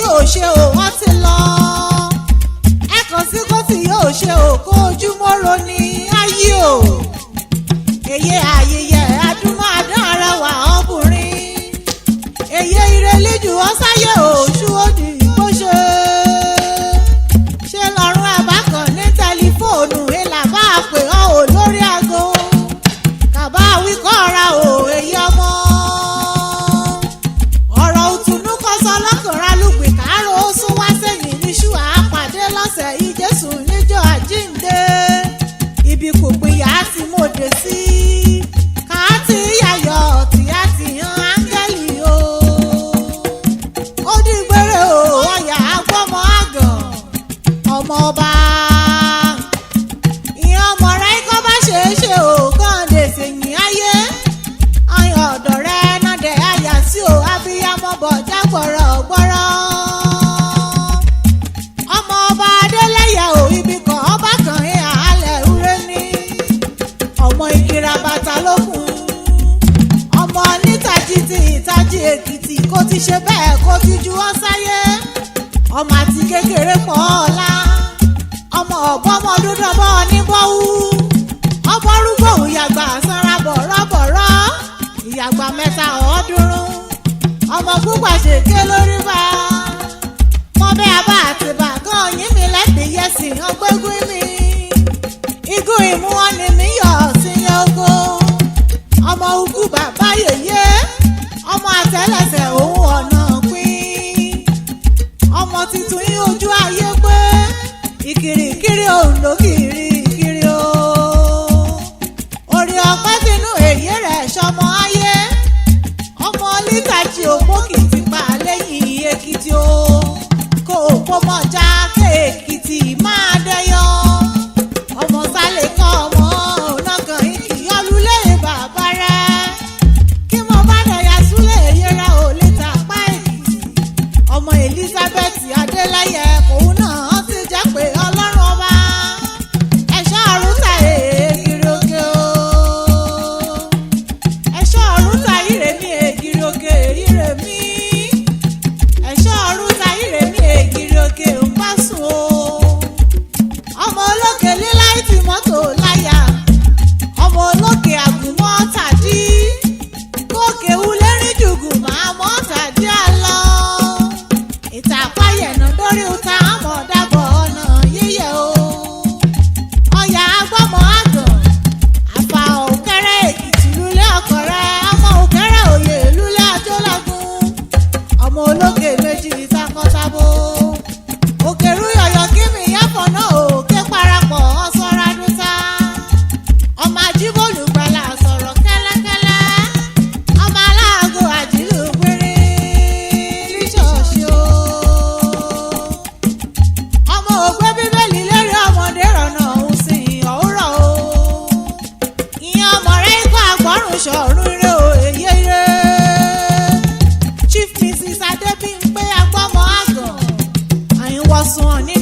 yóò ṣe o wọ́n ti lọ. Ẹ̀kan sí kó tí yóò ṣe o kó ojúmọ́rò ní ayé o. Èyí ayẹyẹ adúmọ̀dán arẹwà ọkùnrin. Èyí ìrẹ́lẹ́jù ọ̀sáyé òṣù òdì bó ṣe. Ṣé lọ́rùn àbákan ní tẹlifóònù ìlà bá pè ọ́ ò lórí aago. Kàbá wíkọ́ ra o èyí ọmọ. Ọ̀rọ̀ òtúnú kọ́sọ́ lọ́kànrá lùgbì káàró ó sún wá sẹ́yìn níṣu àpàdé lọ́sẹ̀ yìí Jésù níjọ́ àjíǹde. Ibi kò pinya tí mo dé sí. Káàtì yàyọ̀ tí a ti yan áńgẹ́lì o. Ó dìgbére o ọ̀yà agbọ́mọ àgàn. Ọmọ ọba. Ìyẹn ọmọ rẹ̀ kọ́ bá ṣeé ṣe o kàn lè sèyìn ayé. Ọyàn ọ̀dọ̀ rẹ̀ náà dẹ̀ àyà sí o abiyamọ bọ̀já gbọ̀rọ̀gbọ̀rọ̀. Ọmọ ọba Adélẹ́yẹ o ibi kan ọba kan ẹ̀ àhálẹ̀ rúre ní. Ọmọ ìkìrà bàtà lókun. Ọmọ Itaji-Ekiti kó ti ṣe bẹ́ẹ̀ kó ti ju ọ́ sáyé. Ọmọ àti kékeré pọ̀ ọ̀la. Ọmọ ọ̀bọ́mọ dúdú ọmọ oníbọ̀wú. Ọmọ rúgbò ìyàgbà sanra bọ̀rọ̀bọ̀rọ̀. Ìyàgbà mẹ́ta ọ̀ọ́dúnrún. Ọmọ púpà ṣèké lórí bá. Mọ́bẹ́ abá àti bàgán yín mi lẹ́bi yẹ́sì ọgbẹ́gun mi. Igun ìmú wọn ni mi yọ̀ sí yọ̀gò. Ọmọ ukú bàbá yèyé. Ọmọ àtẹ́lẹsẹ̀ òun ọ̀nà pín. Ọmọ titun yín ojú ayé pé. Ìkìrìkìrì òǹdó kìrìkìrì o. Orí ọpẹ́ sínú èyí rẹ̀ ṣọmọ ayé. Ọmọ Itaji òpókì ti pa lẹ́yìn Ekiti o. Kó òpó mọ̀já Ikere-Ekiti máa dẹyọ. Ọmọ sálẹ̀ kọ́ ọmọ ọ̀nàgàn ìkìyọ́lulé bàbá rẹ̀. Kí mo bá dẹ̀yà súlẹ̀ yẹra ò lè tàpá Èkìtì. Ọmọ Elizabeth Adélẹ́yẹ òun náà ti jẹ́ pé Ọlọ́run ọba. Ẹ̀ṣọ́ ọ̀run ta Ikere-Ekiti o. Ẹ̀ṣọ́ ọ̀run ta Ìrèmí Ikere-Ekiti Ìrèmí. Ẹ̀ṣọ́ ọ̀run ta Ìrèmí Ikere-Ekiti ń bá sùn o. Ọmọ olókè lílá ìtì mọ́tò láyà. Ọmọ olókè àgùnmọ́ tàdí. Kókè wúlérí jùgù máa mọ́ tàdí àlọ́. Ìtàpáyẹ̀nà lórí uta àmọ̀ dábọ̀ ọ̀nà yíyẹ o. Ọ̀yà agbọ́mọ àgàn. Afao Ikere-Ekiti lulẹ̀ ọkọ̀ rẹ̀. Ọmọ Ikere-Oyè lulẹ̀ Ajólọ́gún. Ọmọ olókè méjì takọ́tabo. Òkèrú yọ̀yọ̀ kí mi yẹ́fọ̀ náà òkè parapọ̀ ọ̀sọ́ra dúta. Ọmọ ajíbòlù pẹ̀lá sọ̀rọ̀ kẹ́lẹ́kẹ́lẹ́. Ọmọ aláàgọ́ àjílù péré líṣọ̀ọ̀ṣì o. Ọmọ ògbé bíbélì lérí ọmọdé rọ̀nà òun sì ọ̀húrọ̀ o. Ìyẹn ọmọ rẹ̀ ikọ̀ àgbọ̀rùn ṣọ̀run ire o èyí ire. Chief Mrs. Adébímpé agbọ́mọ àgàn. Àyìnwọ̀sùn ní